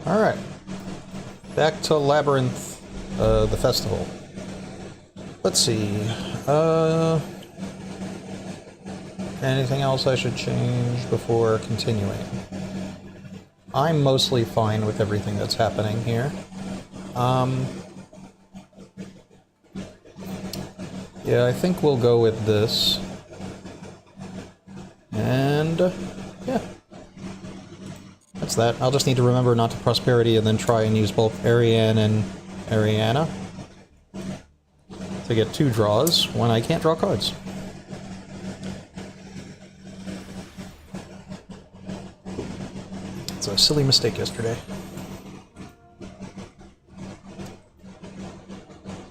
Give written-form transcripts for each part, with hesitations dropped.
Alright. Back to Labrynth, the festival. Let's see. Anything else I should change before continuing? I'm mostly fine with everything that's happening here. Yeah, I think we'll go with this. And yeah. That's that. I'll just need to remember not to Prosperity and then try and use both Ariane and Ariana to get 2 draws when I can't draw cards. It's a silly mistake yesterday.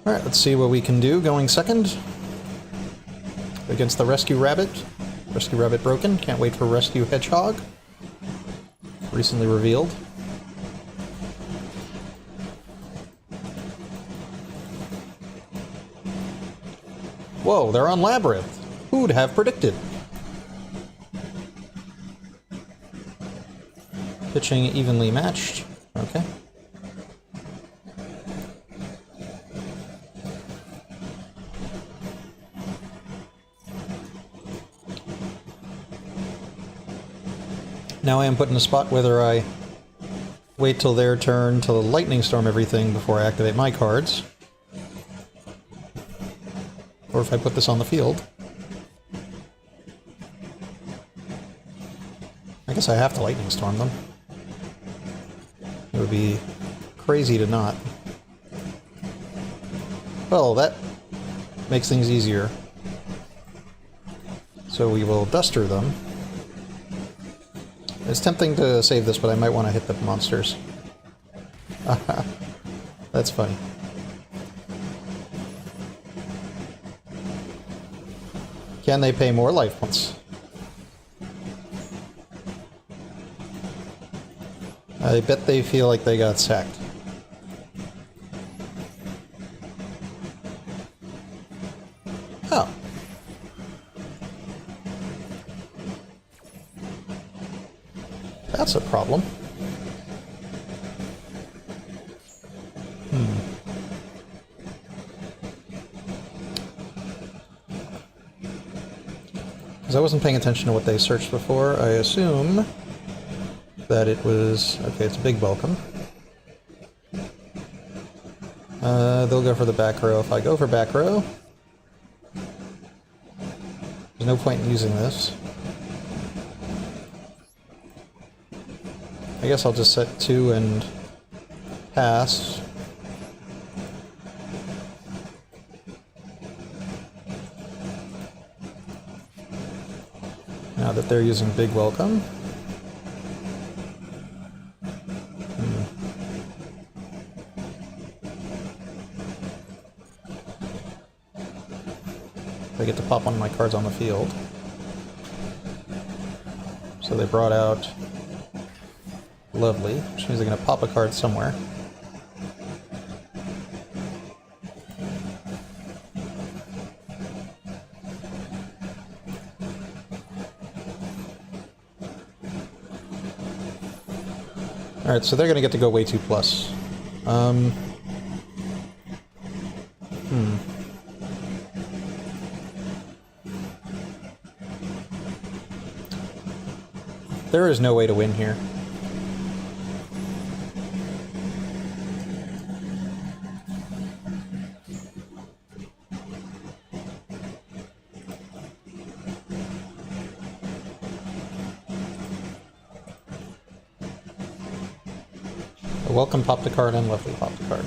Alright, let's see what we can do going second. Against the Rescue Rabbit. Rescue Rabbit broken. Can't wait for Rescue Hedgehog. Recently revealed. Whoa, they're on Labrynth. Who'd have predicted? Pitching evenly matched. Okay. Now I am put in a spot whether I wait till their turn to Lightning Storm everything before I activate my cards. Or if I put this on the field. I guess I have to Lightning Storm them. It would be crazy to not. Well, that makes things easier. So we will Duster them. It's tempting to save this, but I might want to hit the monsters. That's funny. Can they pay more life points? I bet they feel like they got sacked. Oh. That's a problem. Because I wasn't paying attention to what they searched before, I assume that it was... Okay, it's a big welcome. They'll go for the back row. If I go for back row, there's no point in using this. I guess I'll just set 2 and pass. Now that they're using big welcome. I get to pop one of my cards on the field. So they brought out Lovely, which means they're going to pop a card somewhere. Alright, so they're going to get to go way 2+. There is no way to win here. Welcome popped the card and Lovely popped the card.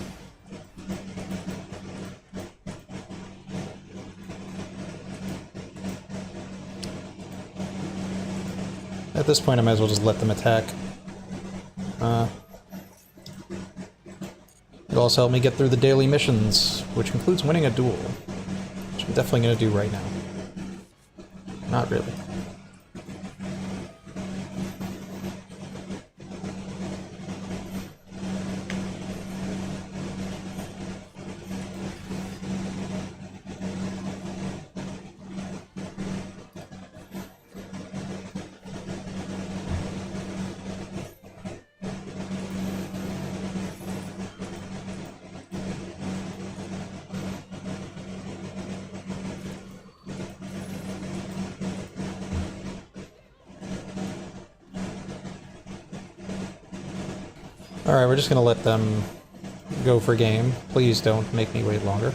At this point I might as well just let them attack. It'll also help me get through the daily missions, which includes winning a duel. Which I'm definitely going to do right now. Not really. Alright, we're just gonna let them go for game. Please don't make me wait longer.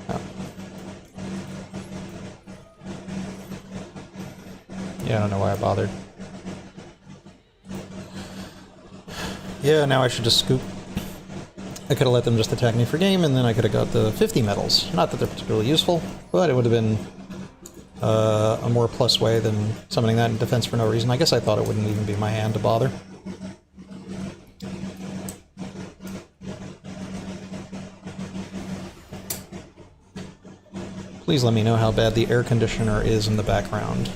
Oh. Yeah, I don't know why I bothered. Yeah, now I should just scoop. I could have let them just attack me for game, and then I could have got the 50 medals. Not that they're particularly useful, but it would have been a more plus way than summoning that in defense for no reason. I guess I thought it wouldn't even be my hand to bother. Please let me know how bad the air conditioner is in the background.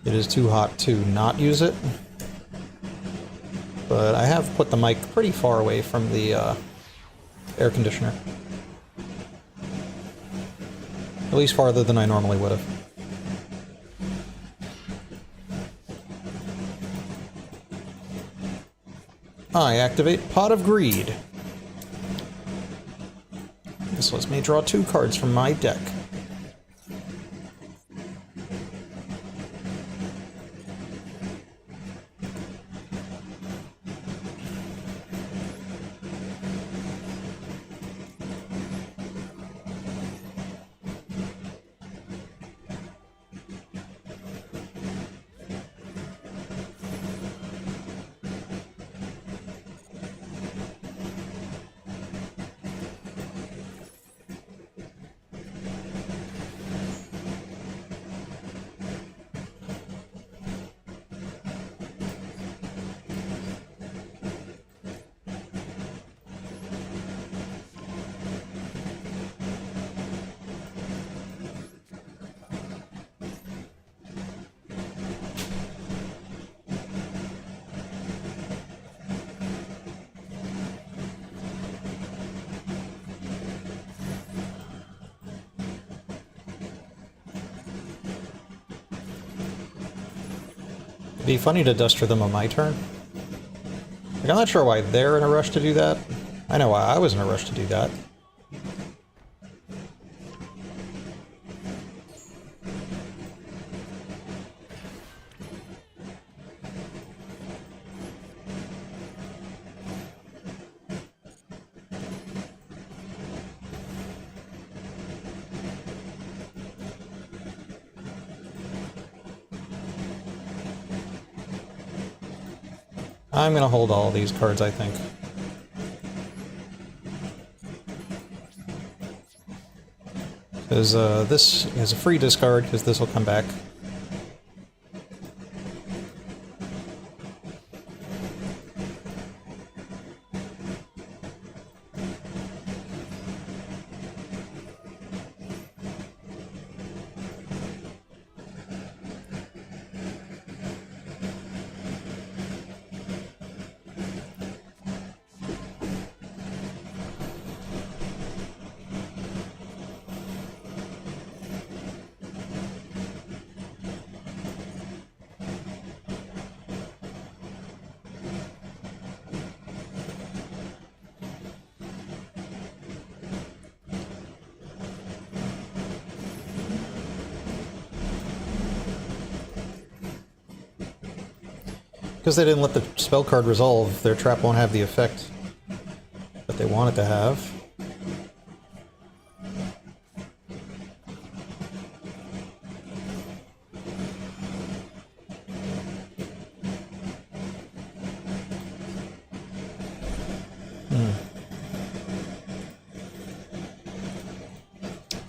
It is too hot to not use it. But I have put the mic pretty far away from the air conditioner. At least farther than I normally would have. I activate Pot of Greed. This lets me draw 2 cards from my deck. It'd be funny to duster them on my turn. Like, I'm not sure why they're in a rush to do that. I know why I was in a rush to do that. I'm gonna hold all these cards, I think. Because this is a free discard, because this will come back. Because they didn't let the spell card resolve, their trap won't have the effect that they want it to have.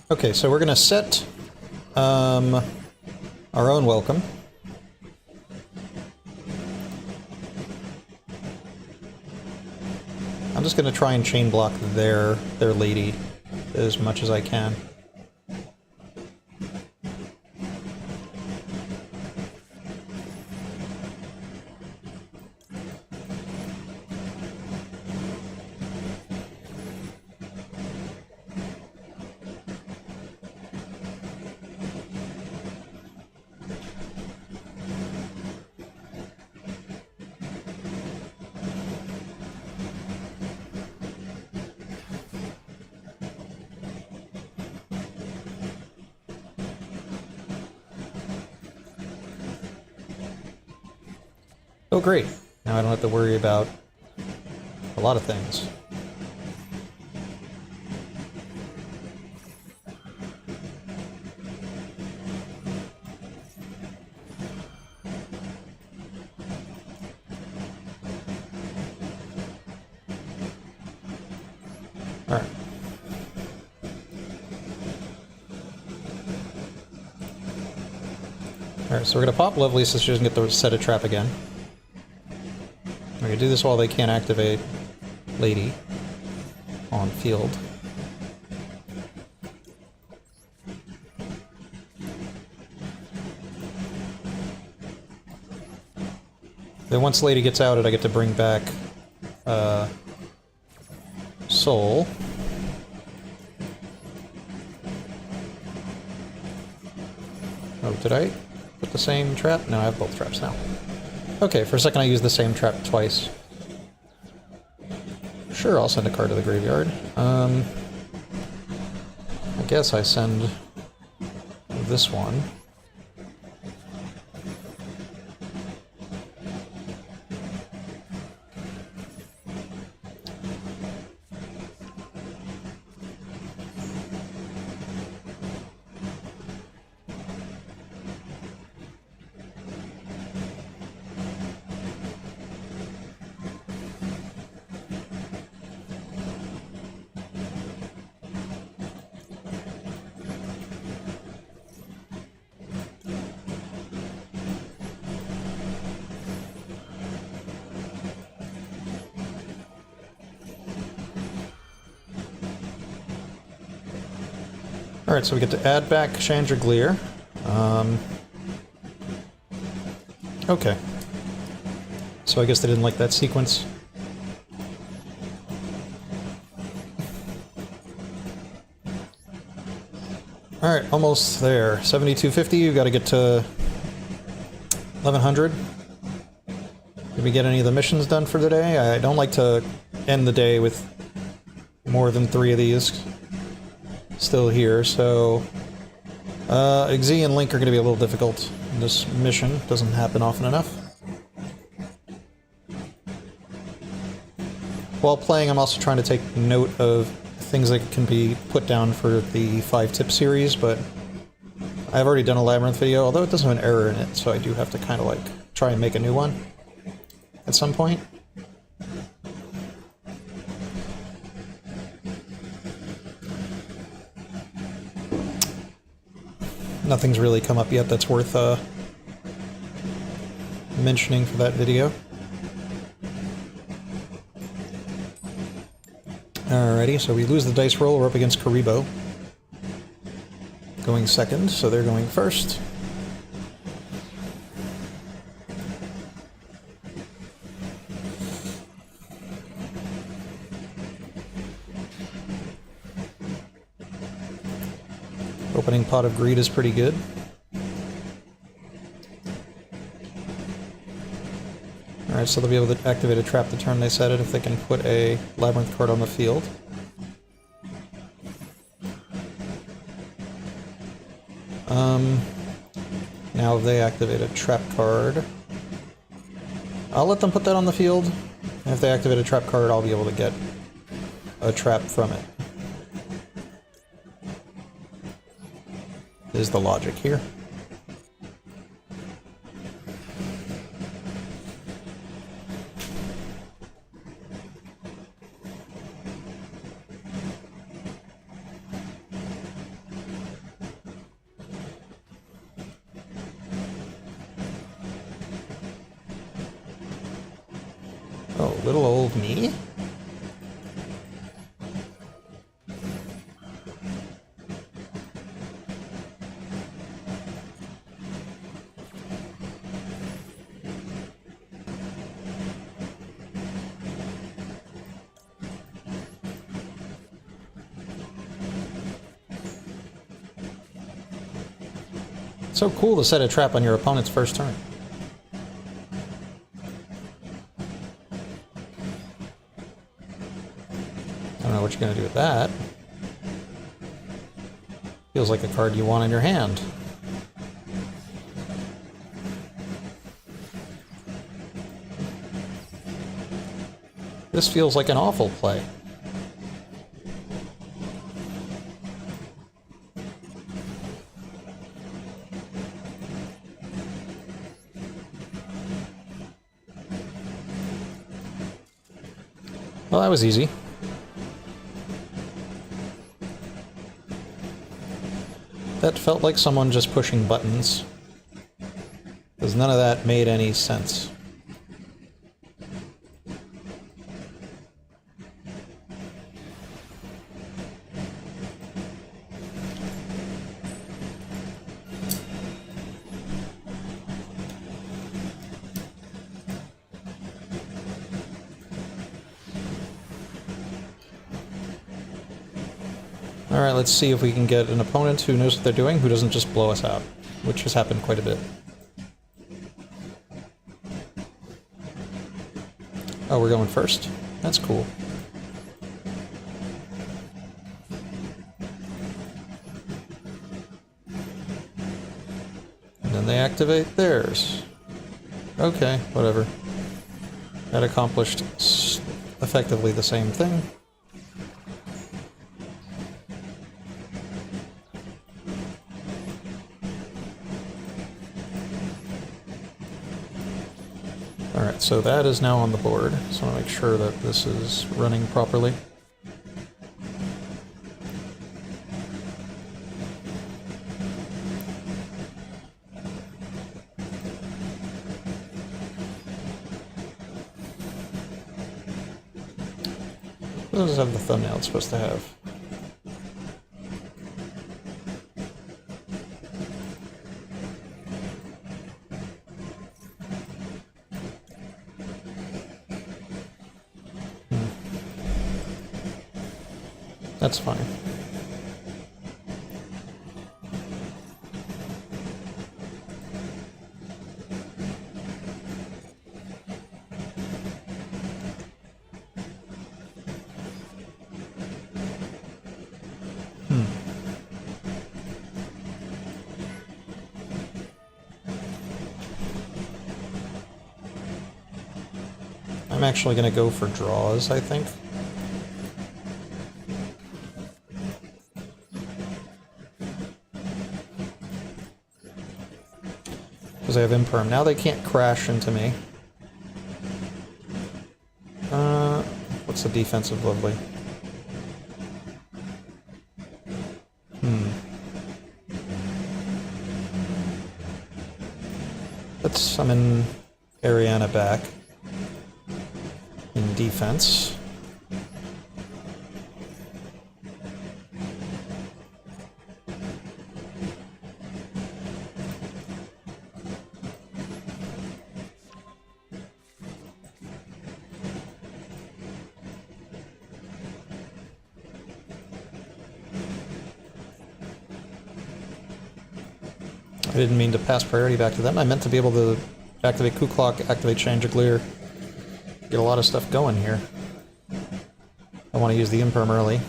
Okay, so we're going to set our own welcome. I'm just going to try and chain block their lady as much as I can. Oh great, now I don't have to worry about a lot of things. Alright. Alright, so we're gonna pop Lovely so she doesn't get to set a trap again. We're gonna do this while they can't activate Lady on field. Then once Lady gets out, I get to bring back Soul. Oh, did I put the same trap? No, I have both traps now. Okay, for a second I used the same trap twice. Sure, I'll send a card to the graveyard. I guess I send this one. Alright, so we get to add back Chandragleer. Okay. So I guess they didn't like that sequence. Alright, almost there. 7250, we've got to get to 1100. Did we get any of the missions done for today? I don't like to end the day with more than 3 of these still here, so Xi and Link are going to be a little difficult. This mission doesn't happen often enough. While playing, I'm also trying to take note of things that can be put down for the 5-tip series, but I've already done a Labrynth video, although it doesn't have an error in it, so I do have to kind of like try and make a new one at some point. Nothing's really come up yet that's worth mentioning for that video. Alrighty, so we lose the dice roll, we're up against Karibo. Going second, so they're going first. Opening Pot of Greed is pretty good. Alright, so they'll be able to activate a trap the turn they set it if they can put a Labrynth card on the field. Now if they activate a trap card, I'll let them put that on the field, and if they activate a trap card, I'll be able to get a trap from it. Is the logic here. Oh, little old me? It's so cool to set a trap on your opponent's first turn. I don't know what you're going to do with that. Feels like a card you want in your hand. This feels like an awful play. Well, that was easy. That felt like someone just pushing buttons. Because none of that made any sense. Alright, let's see if we can get an opponent who knows what they're doing, who doesn't just blow us out, which has happened quite a bit. Oh, we're going first? That's cool. And then they activate theirs. Okay, whatever. That accomplished effectively the same thing. Alright, so that is now on the board, so I want to make sure that this is running properly. What does it have the thumbnail it's supposed to have? That's fine. I'm actually going to go for draws, I think. Because I have imperm. Now they can't crash into me. What's the defensive lovely? Let's summon Ariana back in defense. I didn't mean to pass priority back to them. I meant to be able to activate Coup Clock, activate Chanticleer, get a lot of stuff going here. I want to use the Imperm early.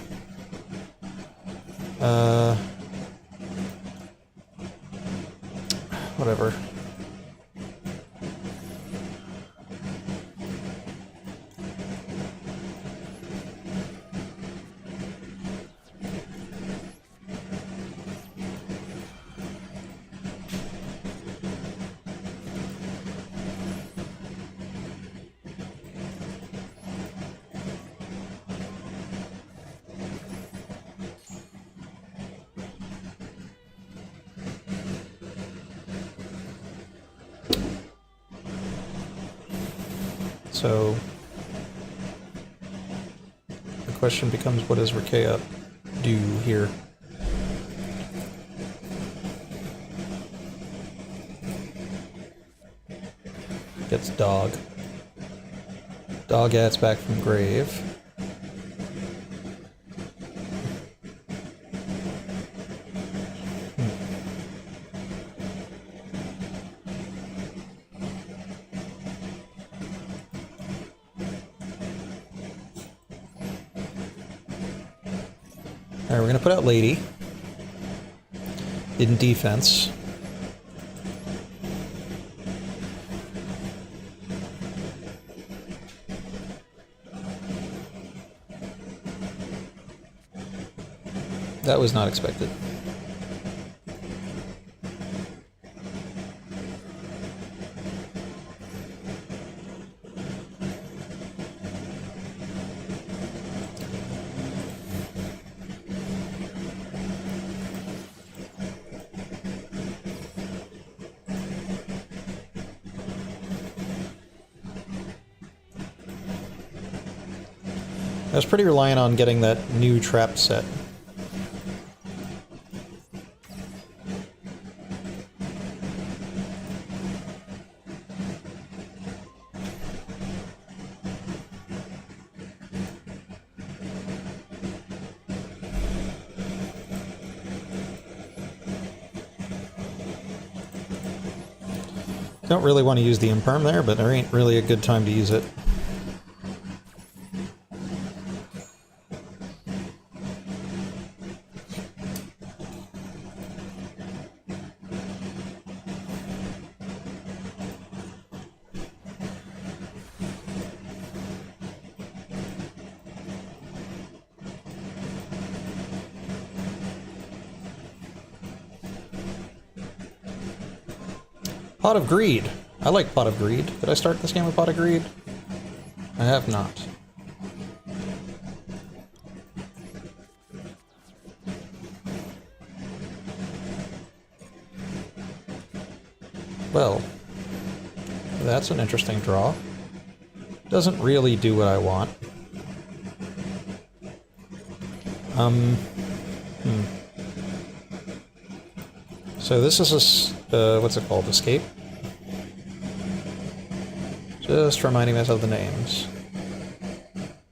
Whatever. So the question becomes, what does Rakea do here? Gets Dog. Dog adds back from grave. Alright, we're gonna put out Lady in defense. That was not expected. I was pretty reliant on getting that new trap set. Don't really want to use the imperm there, but there ain't really a good time to use it. Pot of Greed. I like Pot of Greed. Did I start this game with Pot of Greed? I have not. Well, that's an interesting draw. Doesn't really do what I want. So this is a, what's it called? Escape? Just reminding myself the names.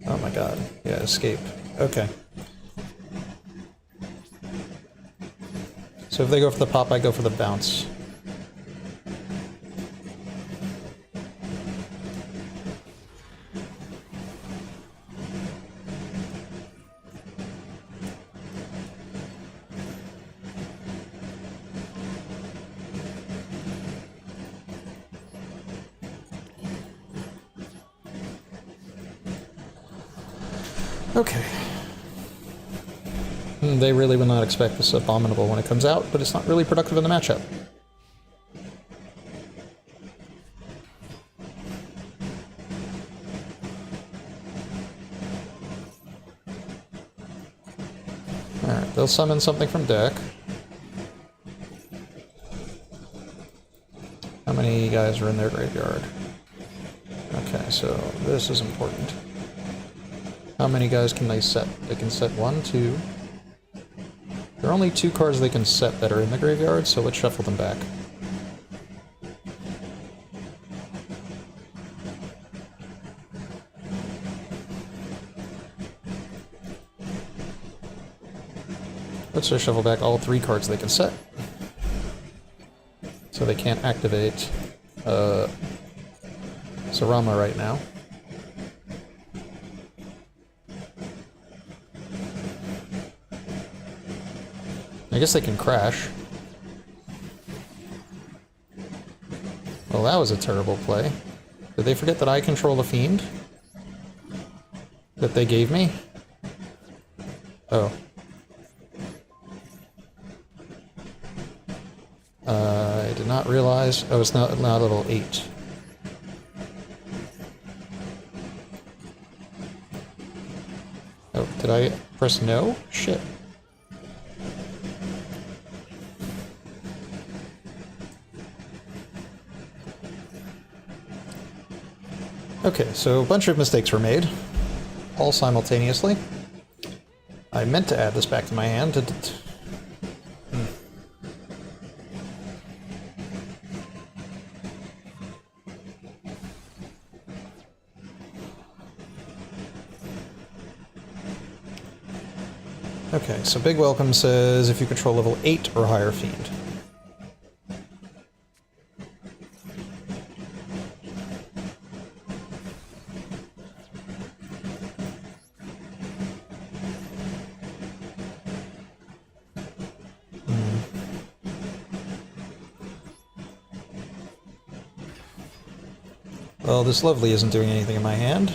Oh my god. Yeah, escape. Okay. So if they go for the pop, I go for the bounce. Okay. They really will not expect this Abominable when it comes out, but it's not really productive in the matchup. Alright, they'll summon something from deck. How many guys are in their graveyard? Okay, so this is important. How many guys can they set? They can set 1, 2. There are only 2 cards they can set that are in the graveyard, so let's shuffle them back. Let's just shuffle back all 3 cards they can set. So they can't activate Sarama right now. I guess they can crash. Well, that was a terrible play. Did they forget that I control the Fiend? That they gave me? Oh. I did not realize... Oh, it's now level 8. Oh, did I press no? Shit. Okay, so a bunch of mistakes were made, all simultaneously. I meant to add this back to my hand. Okay, so Big Welcome says if you control level 8 or higher Fiend. Well, this Lovely isn't doing anything in my hand.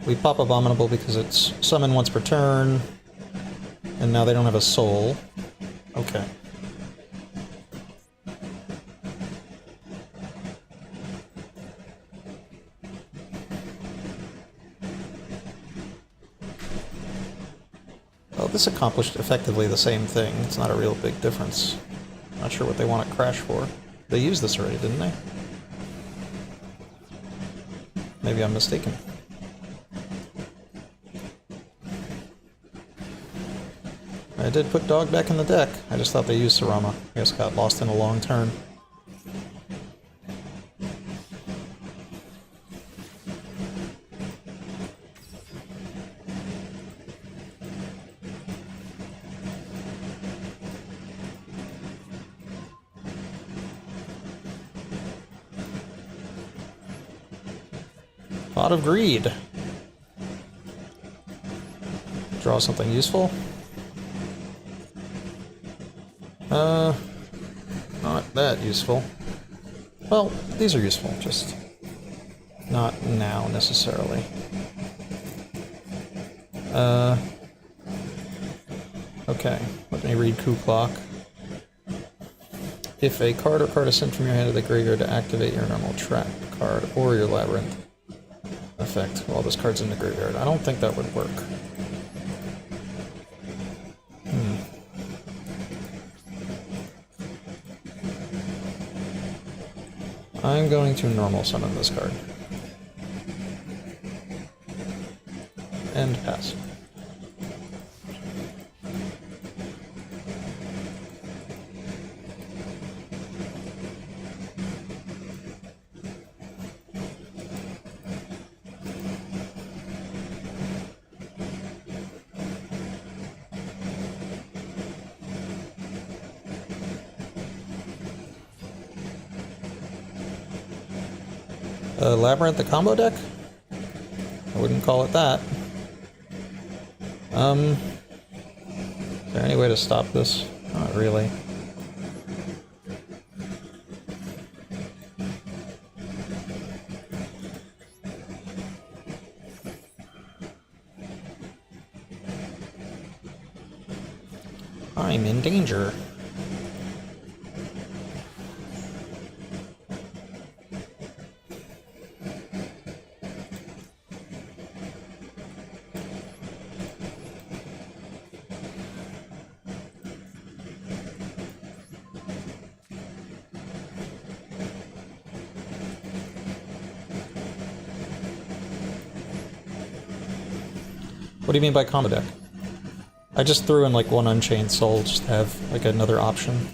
We pop Abominable because it's summon once per turn, and now they don't have a soul. Okay. Well, this accomplished effectively the same thing. It's not a real big difference. Not sure what they want to crash for. They used this already, didn't they? Maybe I'm mistaken. I did put Dog back in the deck. I just thought they used Sarama. I guess got lost in a long turn. Pot of Greed. Draw something useful. Not that useful. Well, these are useful, just not now necessarily. Okay, let me read Coup Clock. If a card or card is sent from your hand to the graveyard to activate your normal trap card or your Labrynth effect while this card's in the graveyard, I don't think that would work. I'm going to normal summon this card. And pass. Labrynth, the combo deck? I wouldn't call it that. Is there any way to stop this? Not really. I'm in danger. What do you mean by combo deck? I just threw in like one Unchained Soul just to have like another option.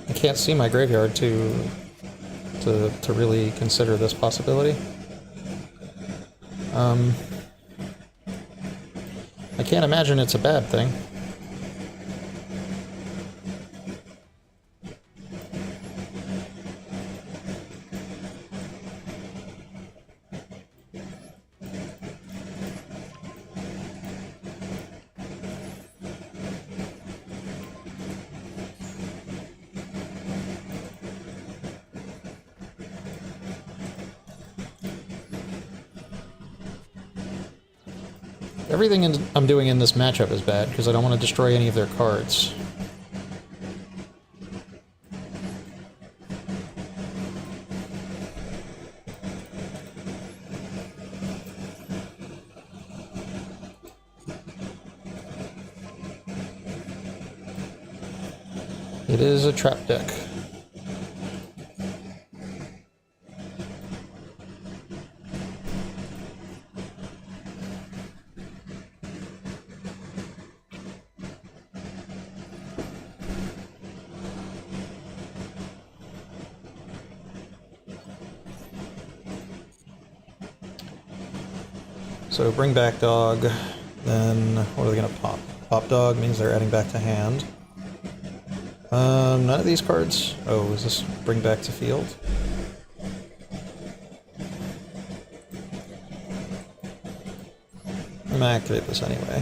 I can't see my graveyard to really consider this possibility. I can't imagine it's a bad thing. Everything I'm doing in this matchup is bad, because I don't want to destroy any of their cards. It is a trap deck. So bring back Dog. Then, what are they gonna pop? Pop dog means they're adding back to hand. None of these cards... Oh, is this bring back to field? I'm gonna activate this anyway.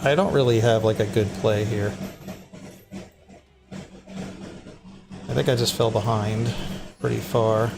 I don't really have, like, a good play here. I think I just fell behind pretty far.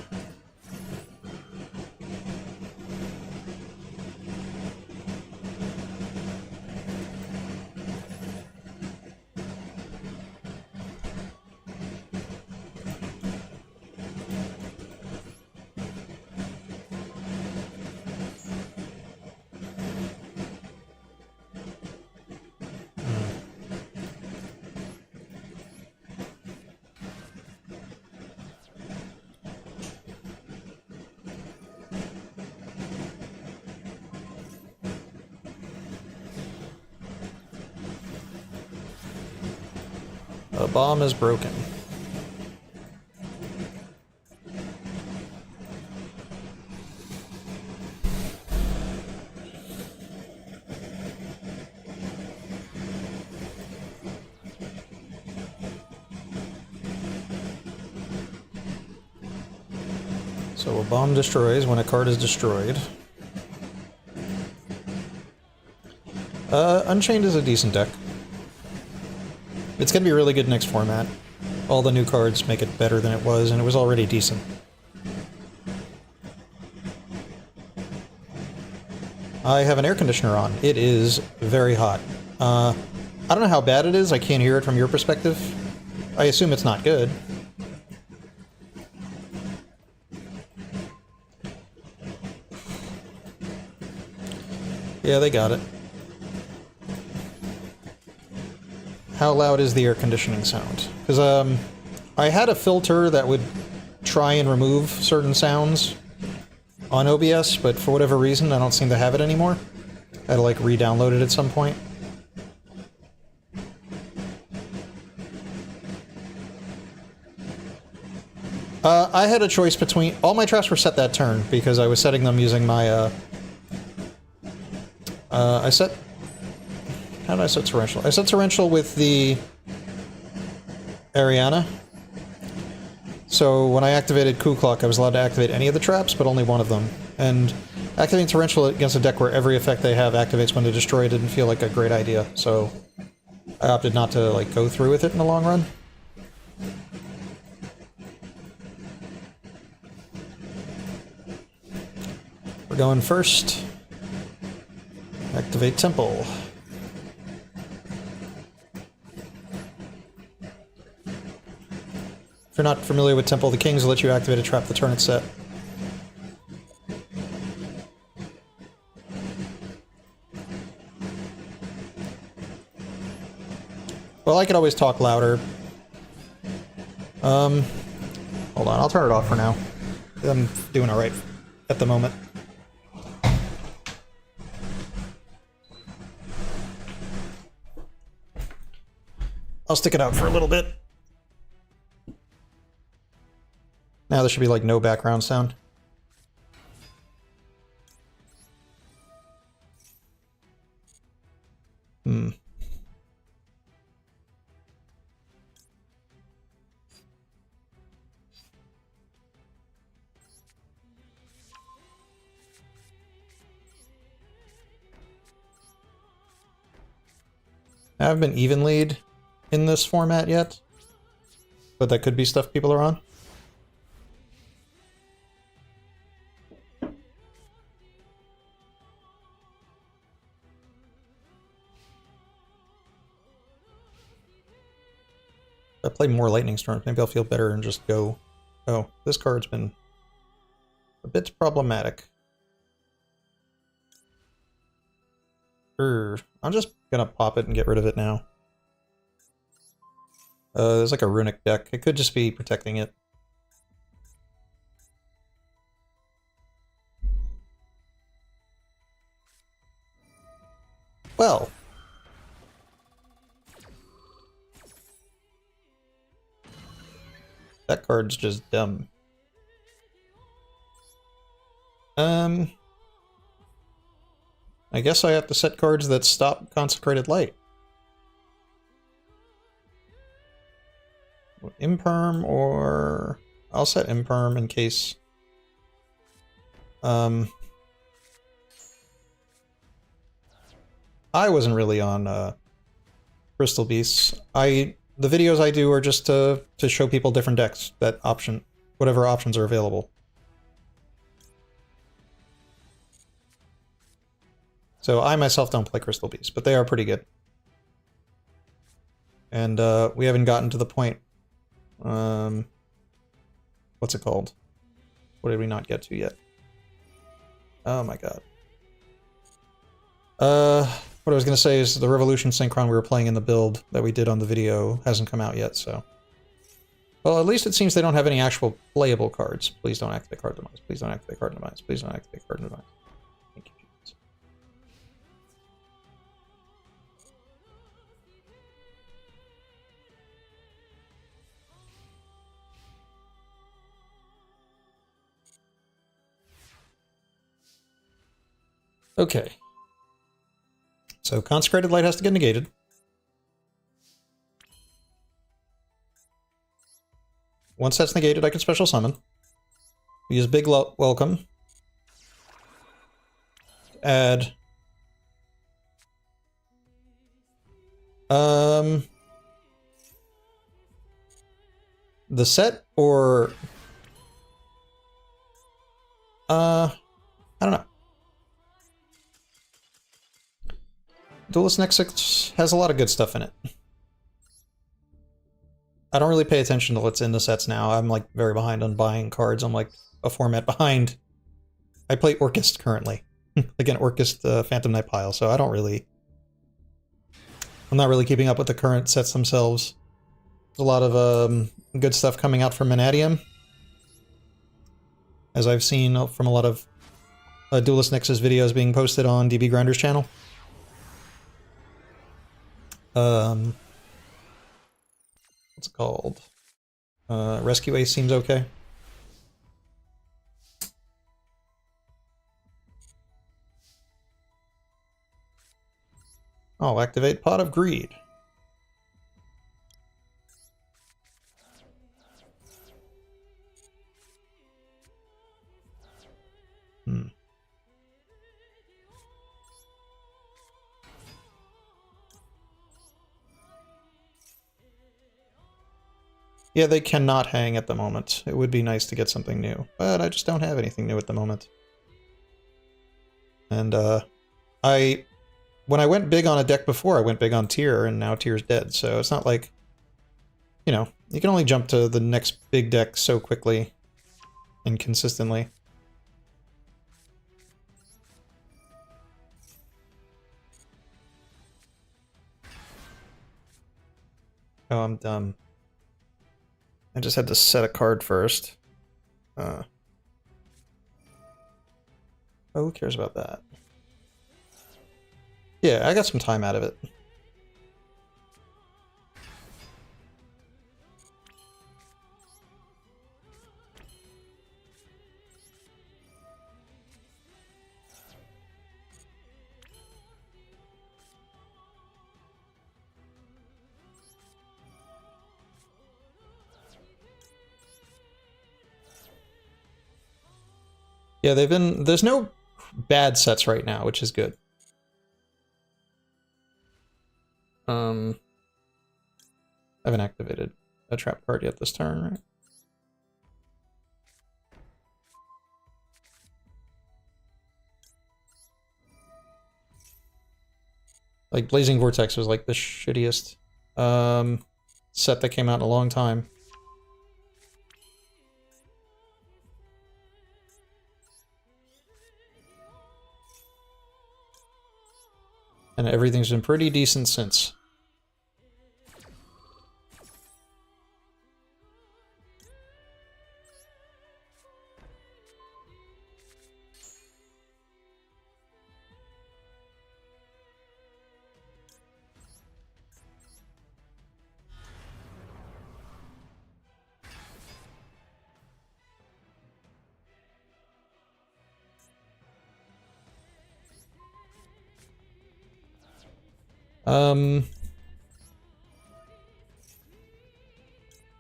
The bomb is broken. So a bomb destroys when a card is destroyed. Unchained is a decent deck. It's going to be really good next format. All the new cards make it better than it was, and it was already decent. I have an air conditioner on. It is very hot. I don't know how bad it is. I can't hear it from your perspective. I assume it's not good. Yeah, they got it. How loud is the air conditioning sound? Because I had a filter that would try and remove certain sounds on OBS, but for whatever reason, I don't seem to have it anymore. I had to, like, re-download it at some point. I had a choice between... All my traps were set that turn, because I was setting them using my, I set... How did I set Torrential? I set Torrential with the Ariana. So when I activated Coup Clock, I was allowed to activate any of the traps, but only one of them. And activating Torrential against a deck where every effect they have activates when they destroy didn't feel like a great idea. So I opted not to, like, go through with it in the long run. We're going first. Activate Temple. If you're not familiar with Temple of the Kings, will let you activate a trap the turn it's set. Well, I could always talk louder. Hold on, I'll turn it off for now. I'm doing alright at the moment. I'll stick it out for a little bit. Now there should be, like, no background sound. I haven't been even lead in this format yet, but that could be stuff people are on. If I play more Lightning Storms, maybe I'll feel better and just go, oh, this card's been a bit problematic. I'm just gonna pop it and get rid of it now. There's like a runic deck. It could just be protecting it. Well. That card's just dumb. I guess I have to set cards that stop Consecrated Light. Imperm or... I'll set Imperm in case... I wasn't really on Crystal Beasts. The videos I do are just to show people different decks, that option, whatever options are available. So I myself don't play Crystal Beasts, but they are pretty good. And we haven't gotten to the point... what's it called? What did we not get to yet? Oh my god. What I was going to say is the Revolution Synchron we were playing in the build that we did on the video hasn't come out yet, so... Well, at least it seems they don't have any actual playable cards. Please don't activate card demise. Please don't activate card demise. Please don't activate card demise. Thank you, Jesus. Okay. So Consecrated Light has to get negated. Once that's negated, I can special summon. We use Big Welcome. Add... the set, or... I don't know. Duelist Nexus has a lot of good stuff in it. I don't really pay attention to what's in the sets now. I'm like very behind on buying cards. I'm like a format behind. I play Orchist currently. Again, Orchist Phantom Knight pile, so I don't really... I'm not really keeping up with the current sets themselves. There's a lot of good stuff coming out from Manadium, as I've seen from a lot of Duelist Nexus videos being posted on DB Grinder's channel. What's it called? Rescue Ace seems okay. I'll activate Pot of Greed. Yeah, they cannot hang at the moment. It would be nice to get something new, but I just don't have anything new at the moment. And when I went big on a deck before, I went big on Tyr, and now Tyr's dead, so it's not like, you know, you can only jump to the next big deck so quickly and consistently. Oh, I'm dumb. I just had to set a card first. Oh, who cares about that? Yeah, I got some time out of it. Yeah, there's no bad sets right now, which is good. I haven't activated a trap card yet this turn, right? Like, Blazing Vortex was like the shittiest set that came out in a long time. And everything's been pretty decent since.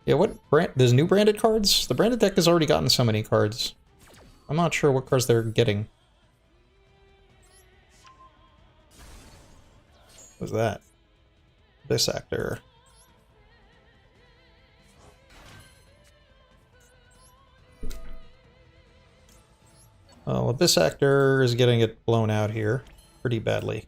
Yeah, what brand? There's new branded cards? The branded deck has already gotten so many cards. I'm not sure what cards they're getting. What's that? This actor. Well, this actor is getting it blown out here pretty badly.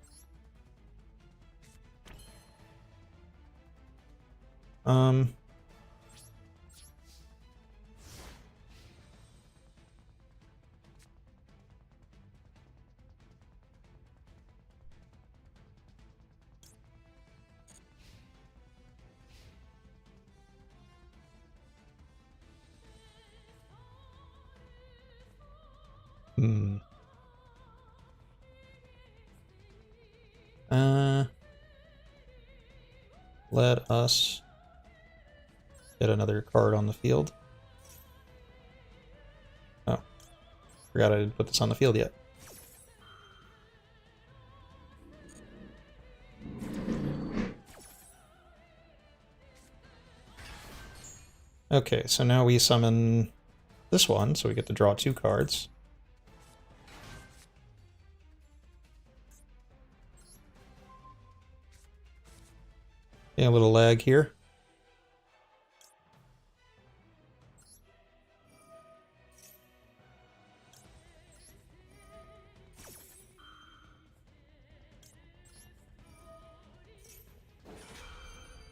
Let us get another card on the field. Oh, forgot I didn't put this on the field yet. Okay, so now we summon this one, so we get to draw 2 cards. Yeah, a little lag here.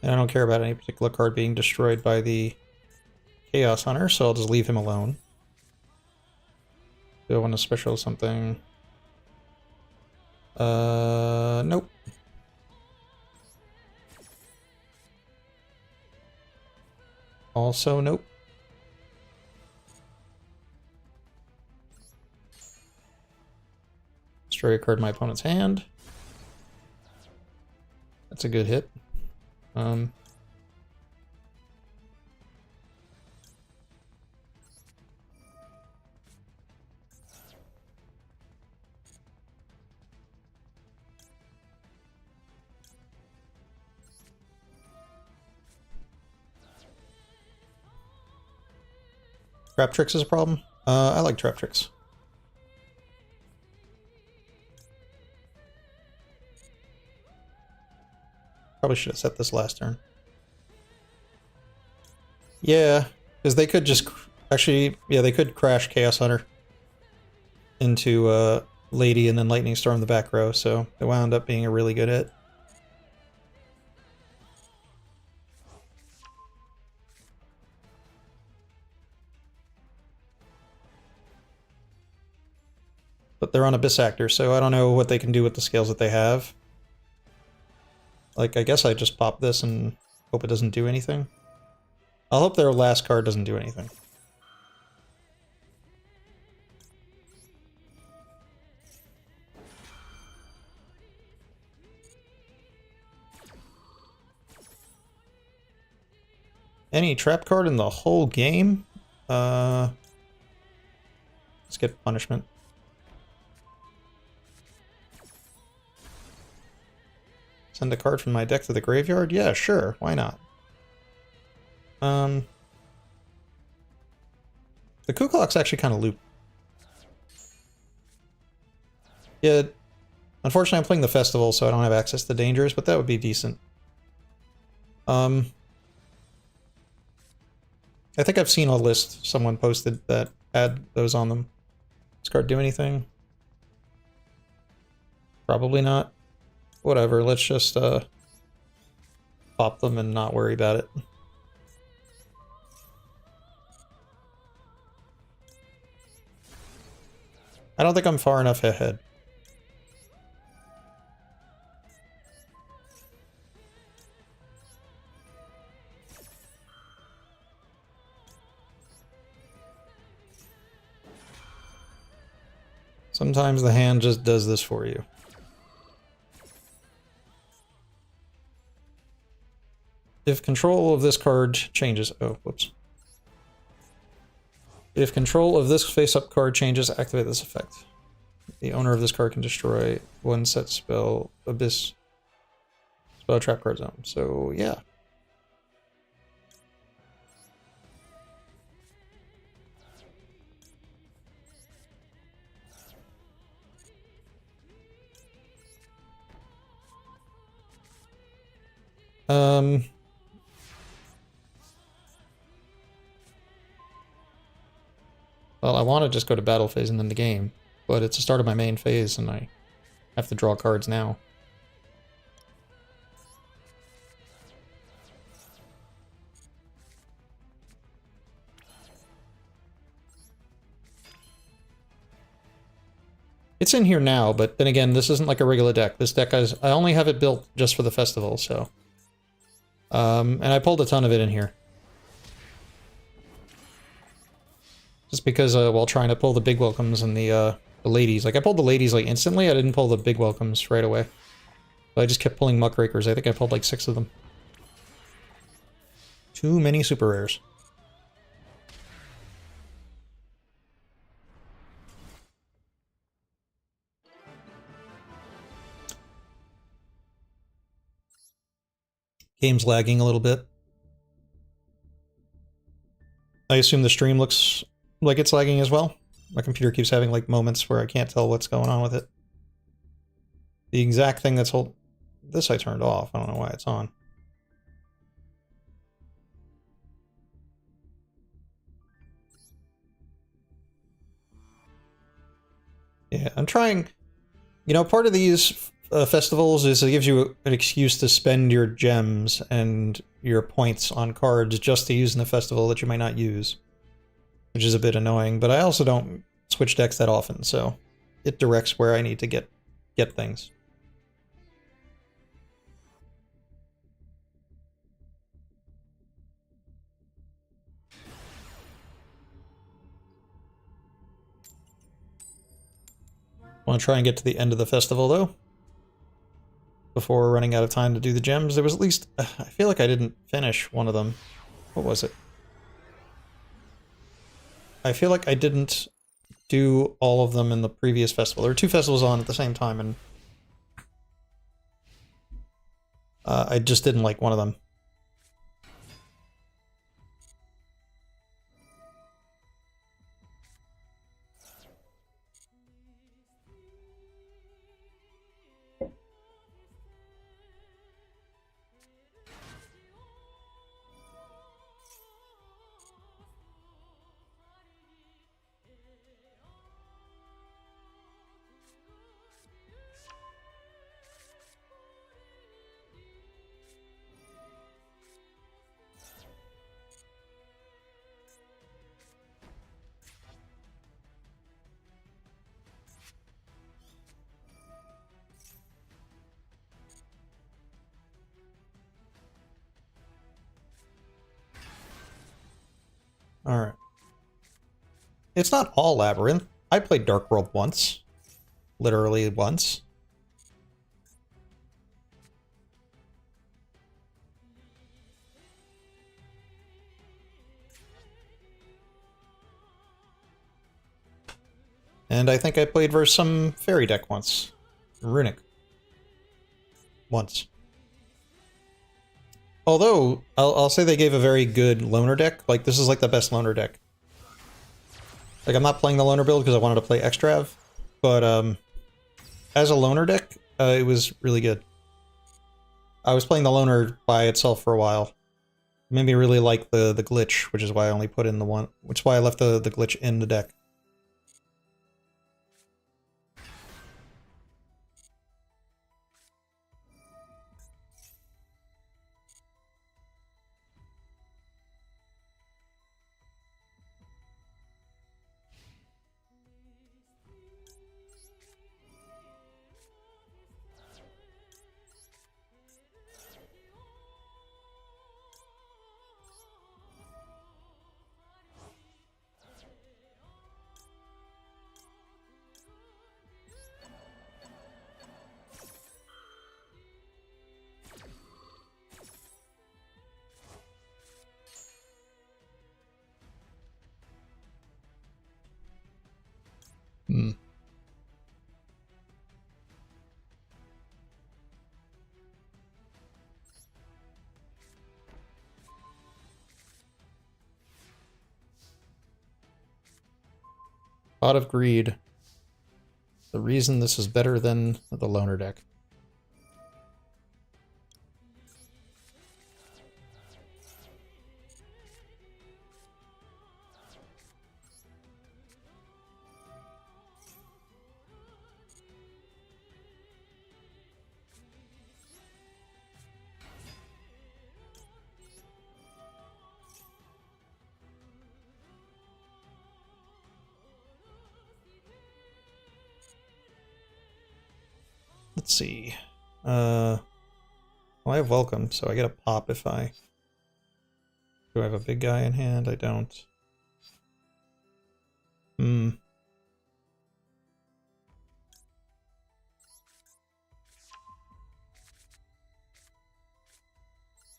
And I don't care about any particular card being destroyed by the Chaos Hunter, so I'll just leave him alone. Do I want to special something? Nope. Also, nope. Destroy a card in my opponent's hand. That's a good hit. Trap Tricks is a problem? I like Trap Tricks. Probably should have set this last turn. Yeah, because they could just... Actually, yeah, they could crash Chaos Hunter into Lady and then Lightning Storm the back row, so it wound up being a really good hit. But they're on Abyss Actor, so I don't know what they can do with the scales that they have. Like, I guess I just pop this and hope it doesn't do anything. I'll hope their last card doesn't do anything. Any trap card in the whole game? Let's get punishment. Send a card from my deck to the graveyard? Yeah, sure. Why not? The Ku Klux actually kind of loop. Yeah, unfortunately I'm playing the festival, so I don't have access to dangers, but that would be decent. I think I've seen a list someone posted that had those on them. Does card do anything? Probably not. Whatever, let's just pop them and not worry about it. I don't think I'm far enough ahead. Sometimes the hand just does this for you. If control of this card changes... Oh, whoops. If control of this face-up card changes, activate this effect. The owner of this card can destroy one set spell, Abyss, spell trap card zone. So, yeah. Well, I want to just go to battle phase and then the game, but it's the start of my main phase and I have to draw cards now. It's in here now, but then again, this isn't like a regular deck. This deck I only have it built just for the festival, so... and I pulled a ton of it in here. Just because while trying to pull the big welcomes and the ladies. Like, I pulled the ladies, like, instantly. I didn't pull the big welcomes right away. But I just kept pulling muckrakers. I think I pulled, like, 6 of them. Too many super rares. Game's lagging a little bit. I assume the stream looks like it's lagging as well. My computer keeps having like moments where I can't tell what's going on with it. The exact thing that's hold... This I turned off. I don't know why it's on. Yeah, I'm trying... You know, part of these festivals is it gives you an excuse to spend your gems and your points on cards just to use in the festival that you might not use. Which is a bit annoying, but I also don't switch decks that often, so it directs where I need to get things. I want to try and get to the end of the festival, though. Before running out of time to do the gems. There was at least... I feel like I didn't finish one of them. What was it? I feel like I didn't do all of them in the previous festival. There were 2 festivals on at the same time, and... I just didn't like one of them. Alright. It's not all Labrynth. I played Dark World once. Literally once. And I think I played versus some fairy deck once. Runic. Once. Although, I'll say they gave a very good loner deck. Like, this is like the best loner deck. Like, I'm not playing the loner build because I wanted to play Extrav. But, as a loner deck, it was really good. I was playing the loner by itself for a while. It made me really like the glitch, which is why I only put in the one... Which is why I left the glitch in the deck. Pot of Greed. The reason this is better than the Loner deck. Let's see. Well, I have Welcome, so I get a pop if I... Do I have a big guy in hand? I don't. Hmm.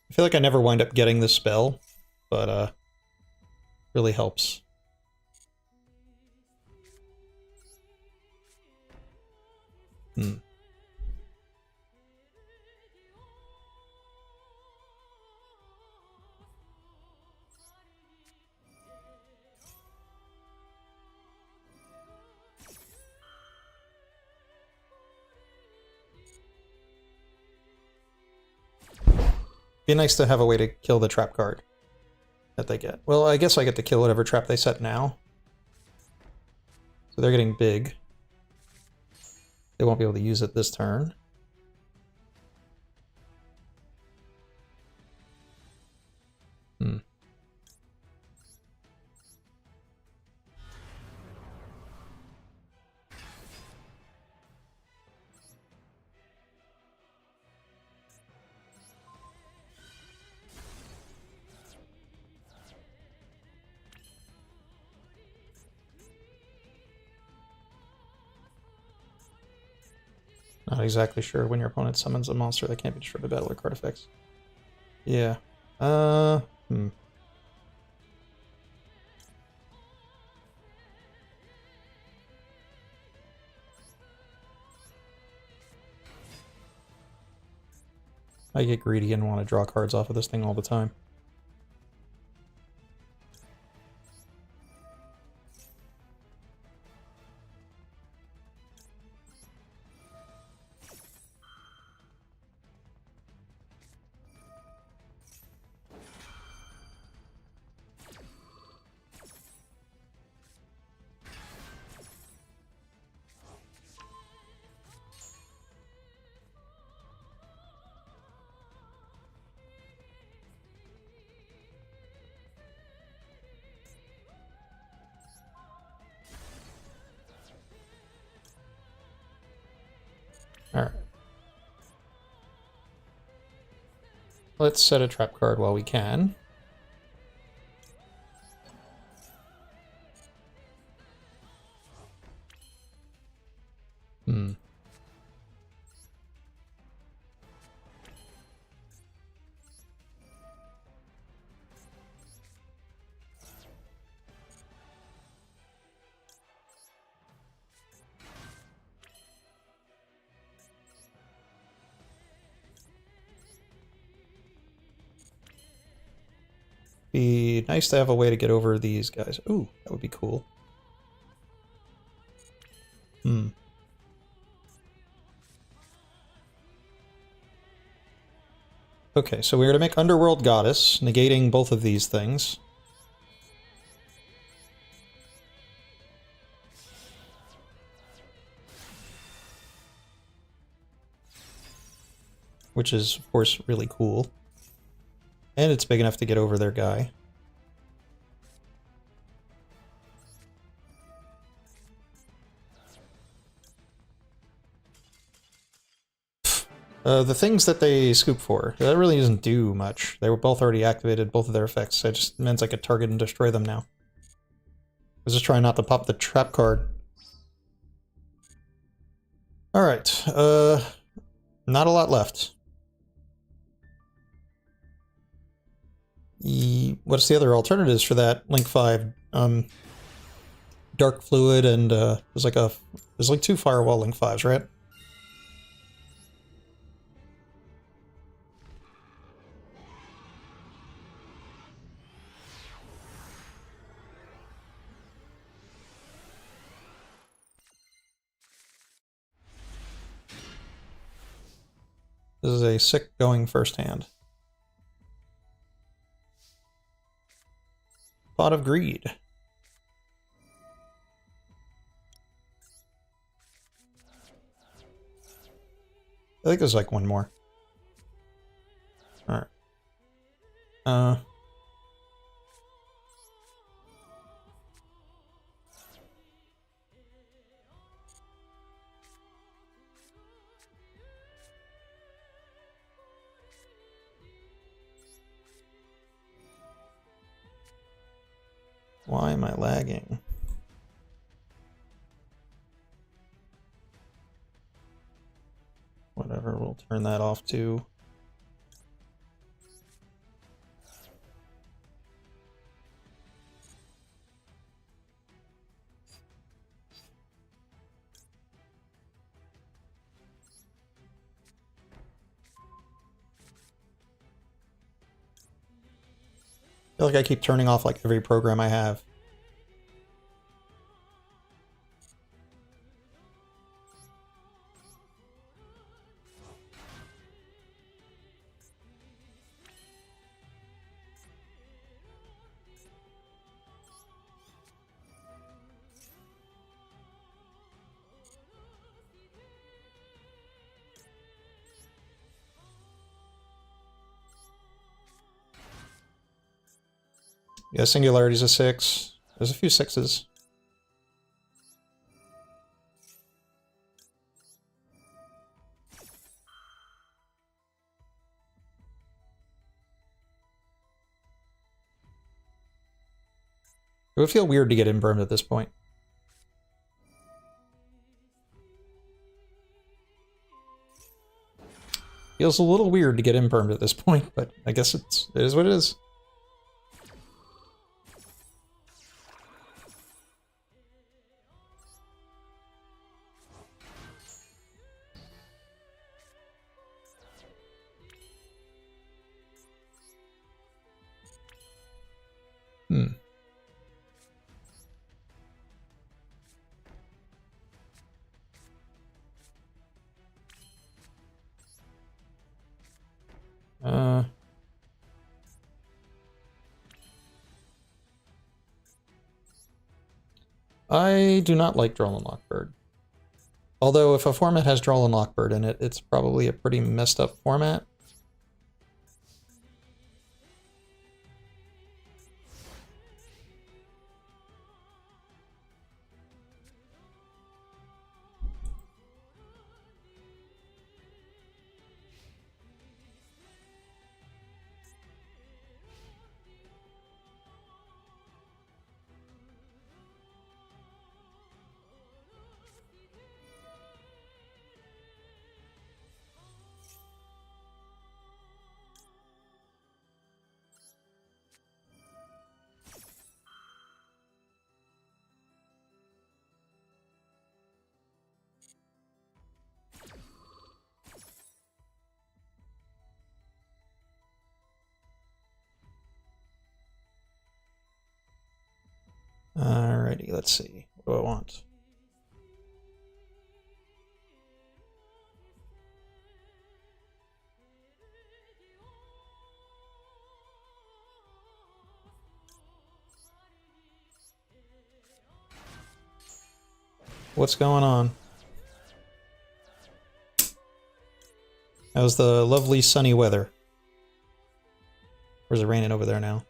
I feel like I never wind up getting this spell, but really helps. Hmm. Be nice to have a way to kill the trap card that they get. Well, I guess I get to kill whatever trap they set now. So they're getting big. They won't be able to use it this turn. Hmm. Not exactly sure when your opponent summons a monster that can't be destroyed by battle or card effects. Yeah. Hmm. I get greedy and want to draw cards off of this thing all the time. Alright. Let's set a trap card while we can. Hmm. Be nice to have a way to get over these guys. Ooh, that would be cool. Hmm. Okay, so we're to make Underworld Goddess, negating both of these things. Which is, of course, really cool. And it's big enough to get over their guy. The things that they scoop for, that really doesn't do much. They were both already activated, both of their effects, so it just means I could target and destroy them now. I was just trying not to pop the trap card. Alright, not a lot left. What's the other alternatives for that? Link 5. Dark Fluid and, there's like 2 Firewall Link 5s, right? This is a sick going first hand. Pot of Greed. I think there's like one more. Alright. Why am I lagging? Whatever, we'll turn that off too. I feel like I keep turning off like every program I have. Yeah, Singularity's a 6. There's a few 6s. It would feel weird to get inburned at this point. Feels a little weird to get inburned at this point, but I guess it is what it is. I do not like Droll and Lockbird. Although if a format has Droll and Lockbird in it, it's probably a pretty messed up format. Alrighty, let's see. What do I want? What's going on? How's the lovely sunny weather? Or is it raining over there now?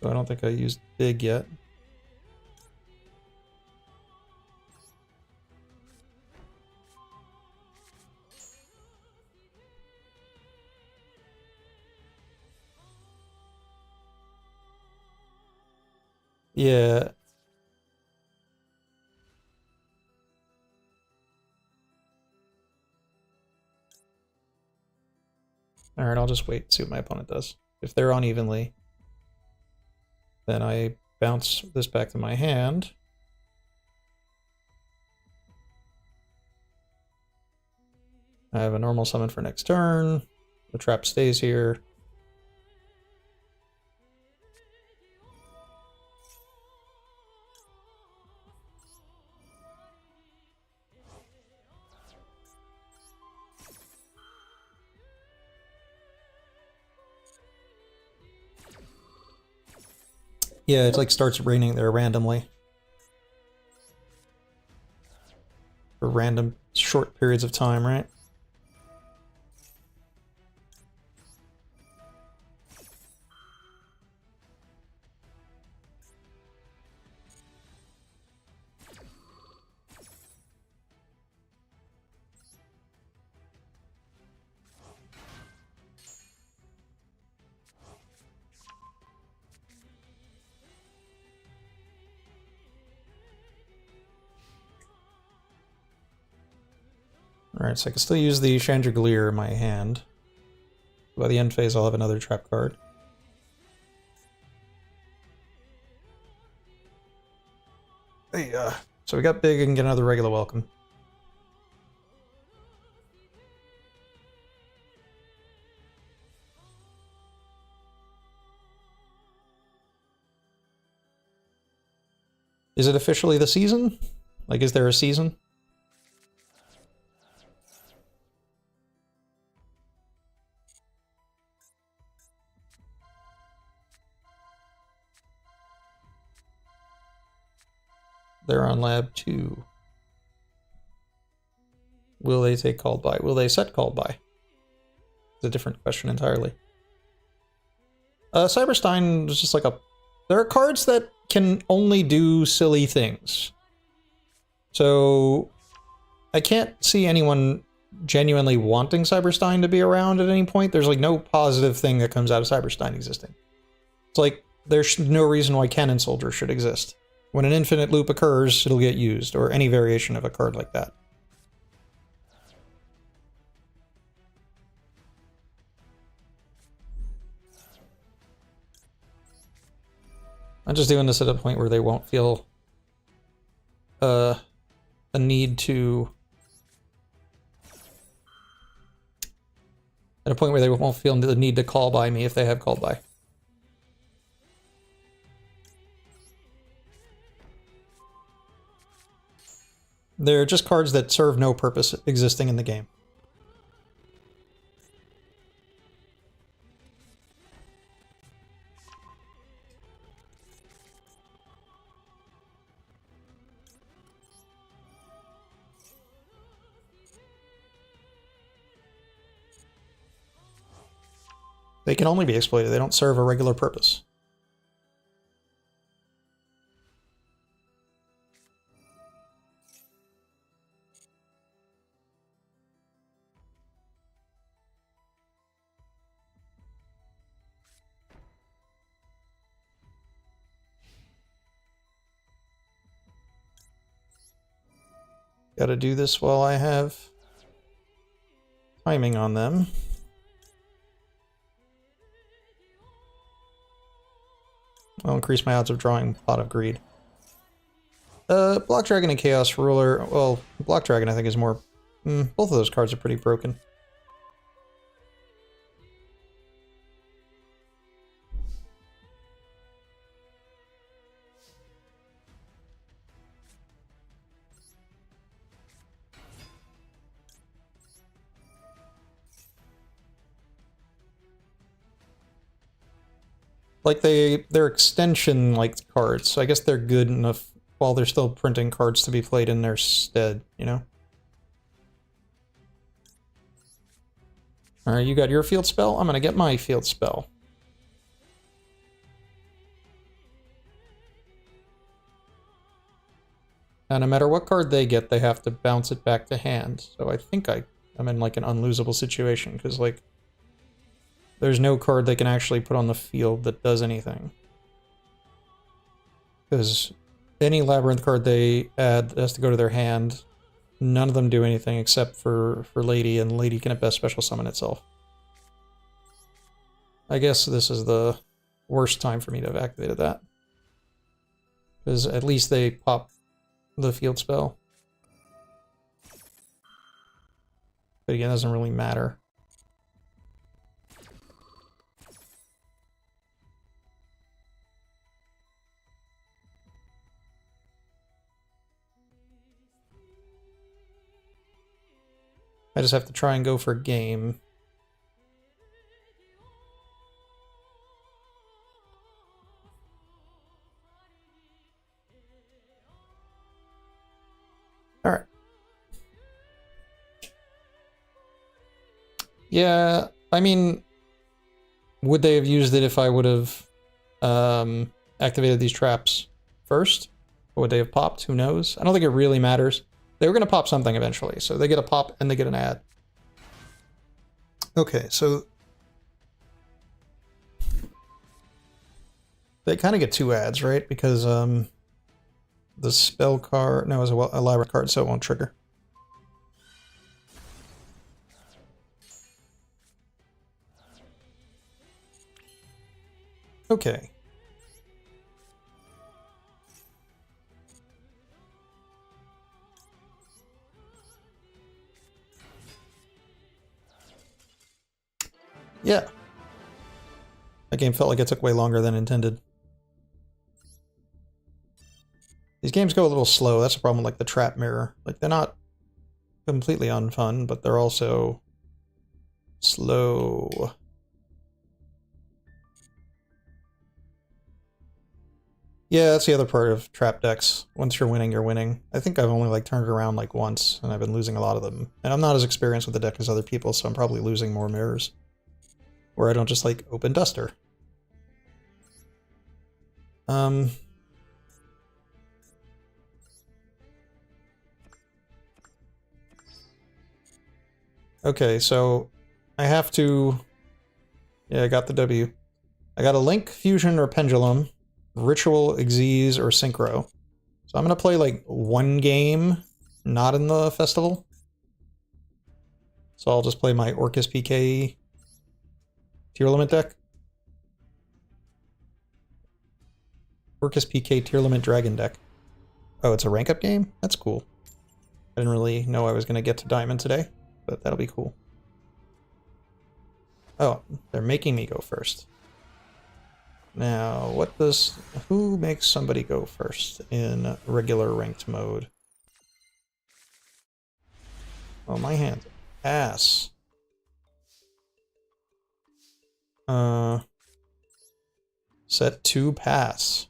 So I don't think I used big yet. Yeah. Alright, I'll just wait and see what my opponent does. If they're unevenly, then I bounce this back to my hand. I have a normal summon for next turn. The trap stays here. Yeah, it like starts raining there randomly. For random short periods of time, right? Alright, so I can still use the Chandragleer in my hand. By the end phase, I'll have another trap card. Hey, so we got big and get another regular welcome. Is it officially the season? Like, is there a season? They're on Lab 2. Will they take called by? Will they set called by? It's a different question entirely. Cyberstein is just like a... There are cards that can only do silly things. So I can't see anyone genuinely wanting Cyberstein to be around at any point. There's like no positive thing that comes out of Cyberstein existing. It's like there's no reason why Cannon Soldier should exist. When an infinite loop occurs, it'll get used, or any variation of a card like that. I'm just doing this at a point where they won't feel a need to... At a point where they won't feel the need to call by me if they have called by. They're just cards that serve no purpose existing in the game. They can only be exploited. They don't serve a regular purpose. Gotta do this while I have timing on them. I'll increase my odds of drawing Pot of Greed. Block Dragon and Chaos Ruler. Well, Block Dragon I think is more... both of those cards are pretty broken. Like, they're extension-like cards, so I guess they're good enough while they're still printing cards to be played in their stead, you know? Alright, you got your field spell? I'm gonna get my field spell. And no matter what card they get, they have to bounce it back to hand. So I think I'm in, like, an unlosable situation, because, like, there's no card they can actually put on the field that does anything. because any Labrynth card they add has to go to their hand. None of them do anything except for Lady, and Lady can at best special summon itself. I guess this is the worst time for me to have activated that. Because at least they pop the field spell. But again, it doesn't really matter. I just have to try and go for game. Alright. Yeah, I mean, would they have used it if I would have activated these traps first? Or would they have popped? Who knows? I don't think it really matters. They were going to pop something eventually, so they get a pop and they get an ad. Okay, so they kind of get two ads, right? Because the spell card, no, it's a Labrynth card, so it won't trigger. Okay. Yeah. That game felt like it took way longer than intended. These games go a little slow. That's the problem with, like, the trap mirror. Like, they're not completely unfun, but they're also slow. Yeah, that's the other part of trap decks. Once you're winning, you're winning. I think I've only, like, turned it around, like, once, and I've been losing a lot of them. And I'm not as experienced with the deck as other people, so I'm probably losing more mirrors. Where I don't just, like, open Duster. Okay, so I have to... Yeah, I got the W. I got a Link, Fusion, or Pendulum, Ritual, Xyz, or Synchro. So I'm gonna play, like, one game, not in the festival. So I'll just play my Orcus PK Tier Limit deck. Orcus PK Tier Limit Dragon deck. Oh, it's a rank up game? That's cool. I didn't really know I was gonna get to Diamond today, but that'll be cool. Oh, they're making me go first. Now, who makes somebody go first in regular ranked mode? Oh, my hand's ass. Set 2 pass.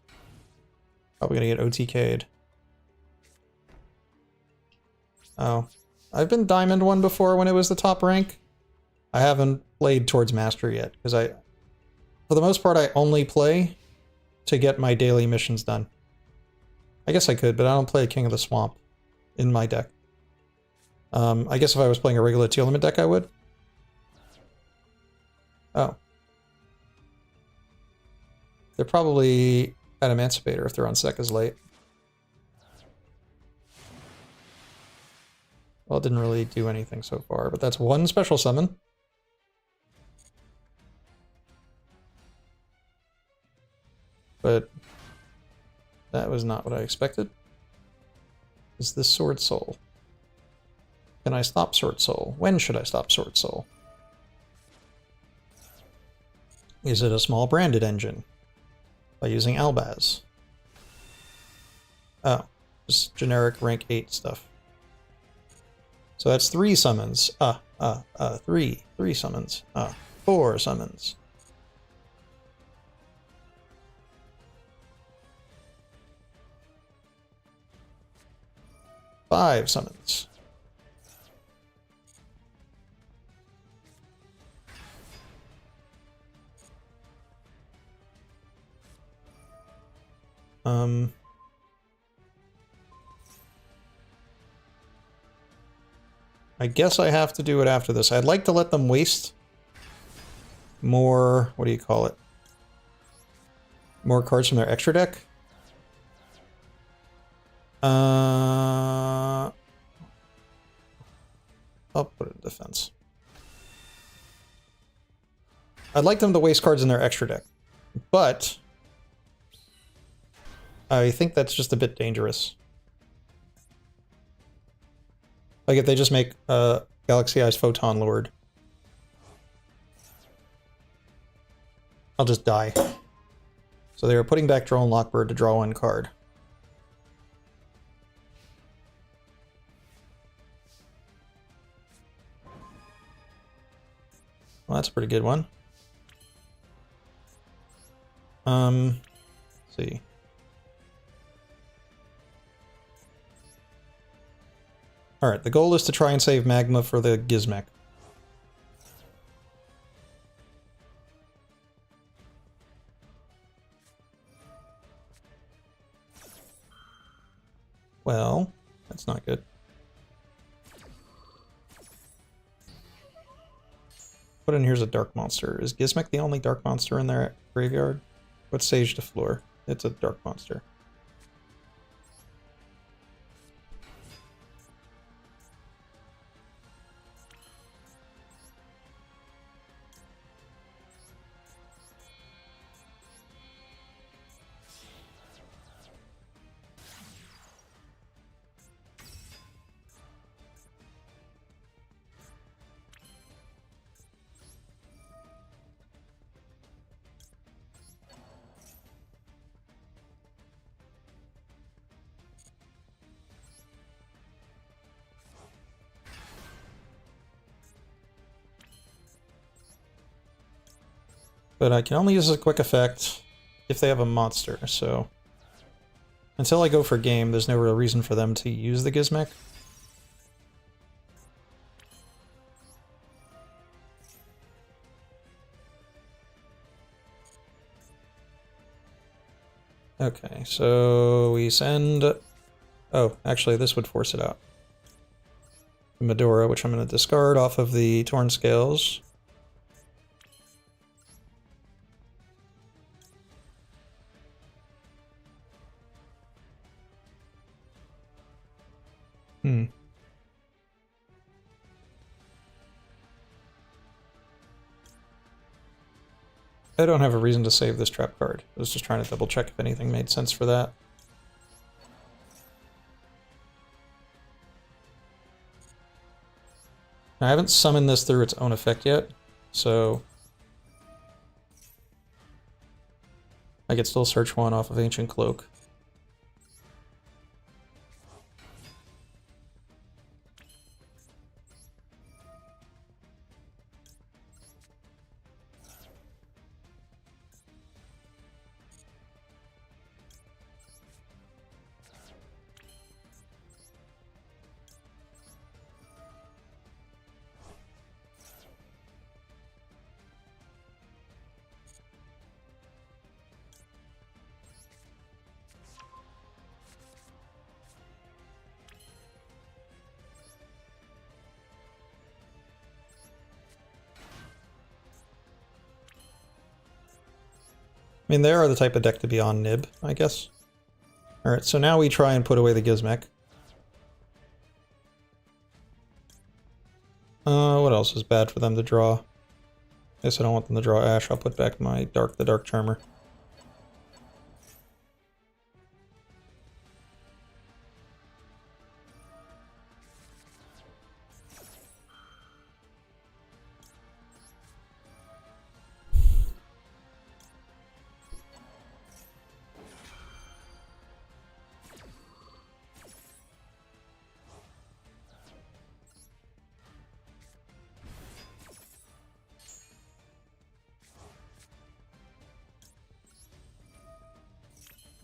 Probably gonna get OTK'd. Oh. I've been Diamond 1 before when it was the top rank. I haven't played towards Master yet, because for the most part, I only play to get my daily missions done. I guess I could, but I don't play King of the Swamp in my deck. I guess if I was playing a regular tier limit deck, I would. Oh. They're probably at Emancipator if they're on Sekka's late. Well, it didn't really do anything so far, but that's one special summon. But that was not what I expected. Is this Sword Soul? Can I stop Sword Soul? When should I stop Sword Soul? Is it a small branded engine? By using Albaz. Oh, just generic rank 8 stuff. So that's 3 summons. Three summons. 4 summons. Five summons. I guess I have to do it after this. I'd like to let them waste more, what do you call it? More cards from their extra deck. I'll put it in defense. I'd like them to waste cards in their extra deck, but I think that's just a bit dangerous. Like if they just make Galaxy Eyes Photon Lord, I'll just die. So they were putting back Drone Lockbird to draw one card. Well, that's a pretty good one. Let's see. Alright, the goal is to try and save Magma for the Gizmek. Well, that's not good. Put in here's a dark monster. Is Gizmek the only dark monster in their graveyard? What's Sage to Floor? It's a dark monster. But I can only use a quick effect if they have a monster, so until I go for game, there's no real reason for them to use the Gizmek. Okay, so we send... Oh, actually this would force it out. Medora, which I'm going to discard off of the Torn Scales. I don't have a reason to save this trap card. I was just trying to double check if anything made sense for that. I haven't summoned this through its own effect yet, so I could still search one off of Ancient Cloak. I mean, they are the type of deck to be on Nib, I guess. Alright, so now we try and put away the Gizmek. What else is bad for them to draw? I guess I don't want them to draw Ash. I'll put back my the Dark Charmer.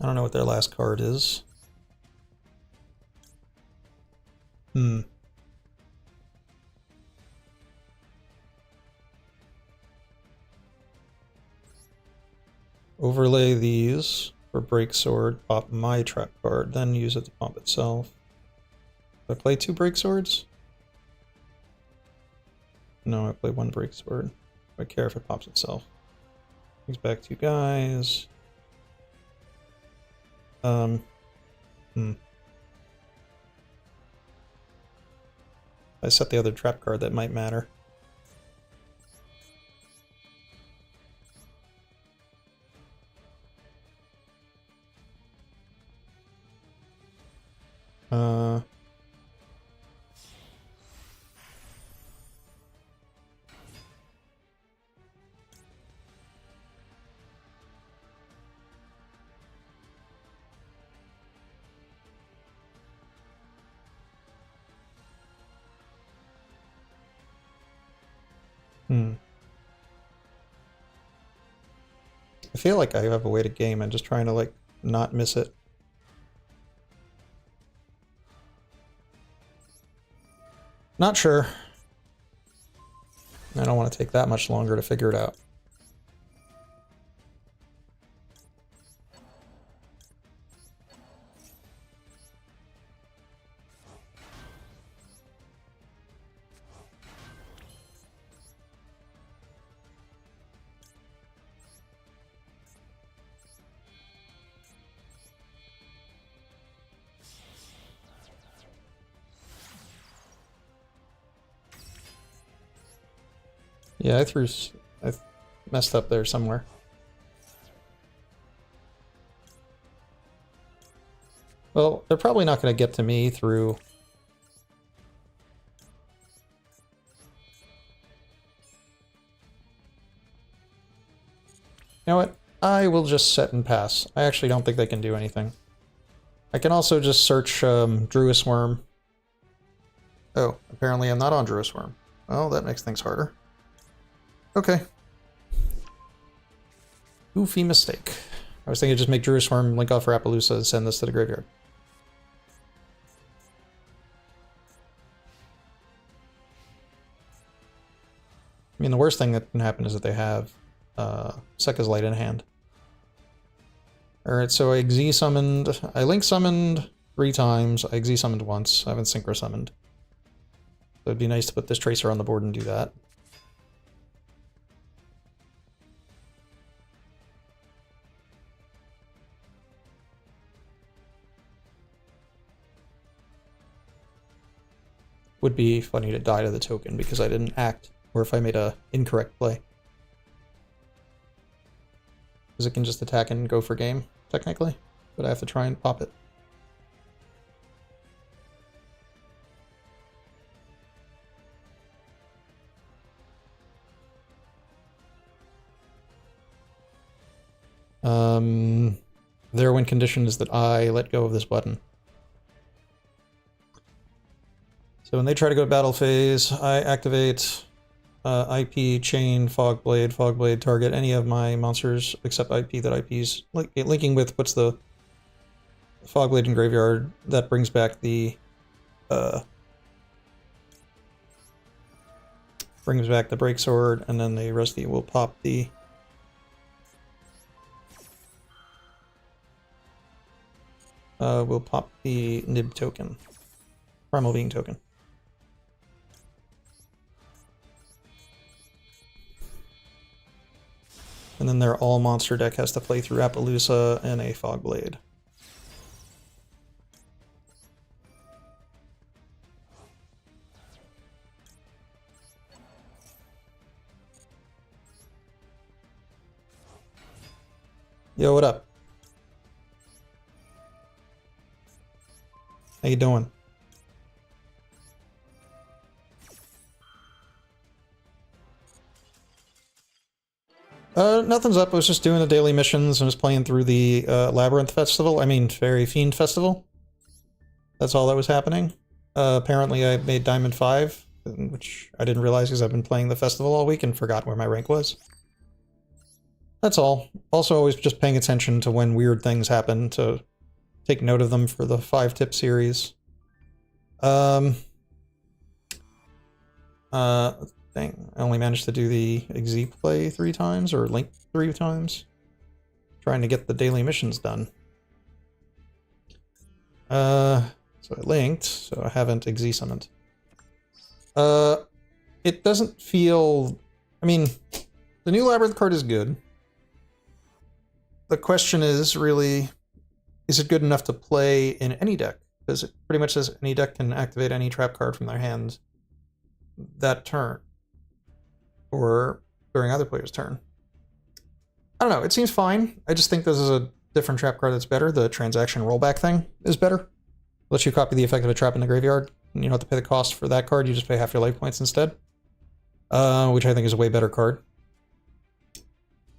I don't know what their last card is. Overlay these for Break Sword, pop my trap card, then use it to pop itself. Do I play 2 Break Swords? No, I play 1 Break Sword. Do I care if it pops itself? Brings back 2 guys. I set the other trap card, that might matter. I feel like I have a way to game. I'm just trying to, like, not miss it. Not sure. I don't want to take that much longer to figure it out. Yeah, I messed up there somewhere. Well, they're probably not going to get to me through... You know what? I will just set and pass. I actually don't think they can do anything. I can also just search Druis Worm. Oh, apparently I'm not on Druis Worm. Well, that makes things harder. Okay. Goofy mistake. I was thinking just make Druis Worm, link off for Appaloosa, and send this to the graveyard. I mean, the worst thing that can happen is that they have Sekka's Light in hand. Alright, so I Xyz summoned... I Link summoned 3 times, I Xyz summoned once, I haven't Synchro summoned. So it'd be nice to put this Tracer on the board and do that. Would be funny to die to the token because I didn't act, or if I made a incorrect play. Because it can just attack and go for game, technically, but I have to try and pop it. Their win condition is that I let go of this button. So when they try to go to battle phase, I activate IP, Chain, Fogblade, target any of my monsters except IP that IP's linking with puts the Fogblade in graveyard. That brings back the Breaksword, and then the rest of you will pop the Nib token, Primal Being token. And then their all-monster deck has to play through Appaloosa and a Fogblade. Yo, what up? How you doing? Nothing's up. I was just doing the daily missions and was playing through the Labrynth Festival. I mean, Fairy Fiend Festival. That's all that was happening. Apparently I made Diamond 5, which I didn't realize because I've been playing the festival all week and forgot where my rank was. That's all. Also always just paying attention to when weird things happen to take note of them for the 5-tip series. Dang, I only managed to do the Xyz play 3 times, or Link 3 times. Trying to get the daily missions done. So I linked, so I haven't Xyz summoned. It doesn't feel... I mean, the new Labrynth card is good. The question is really, is it good enough to play in any deck? Because it pretty much says any deck can activate any trap card from their hand that turn. Or during other player's turn. I don't know, it seems fine. I just think this is a different trap card that's better. The transaction rollback thing is better. Lets you copy the effect of a trap in the graveyard. You don't have to pay the cost for that card, you just pay half your life points instead. Which I think is a way better card.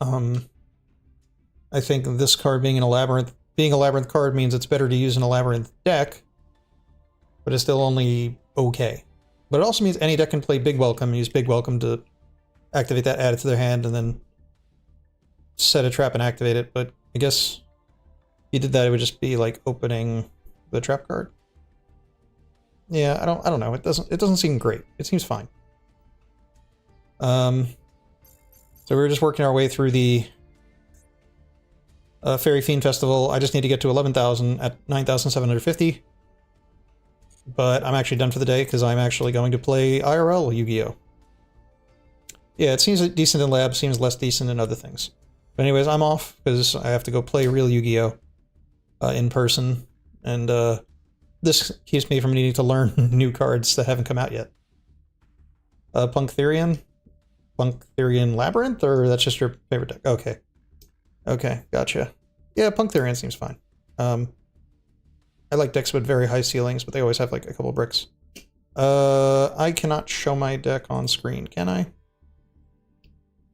I think this card being a Labrynth card means it's better to use in a Labrynth deck, but it's still only okay. But it also means any deck can play Big Welcome, use Big Welcome to activate that, add it to their hand, and then set a trap and activate it. But I guess if you did that, it would just be like opening the trap card. Yeah, I don't know. It doesn't seem great. It seems fine. So we're just working our way through the Fairy Fiend Festival. I just need to get to 11,000 at 9,750. But I'm actually done for the day because I'm actually going to play IRL Yu-Gi-Oh! Yeah, it seems decent in lab, seems less decent in other things. But anyways, I'm off because I have to go play real Yu-Gi-Oh! In person. And this keeps me from needing to learn new cards that haven't come out yet. Punkthyrian Labrynth, or that's just your favorite deck? Okay. Okay, gotcha. Yeah, Punkthyrian seems fine. I like decks with very high ceilings, but they always have like a couple bricks. I cannot show my deck on screen, can I?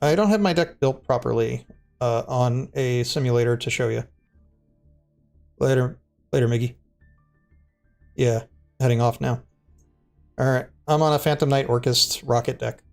I don't have my deck built properly on a simulator to show you. Later, Miggy. Yeah, heading off now. Alright, I'm on a Phantom Knight Orchis Rocket deck.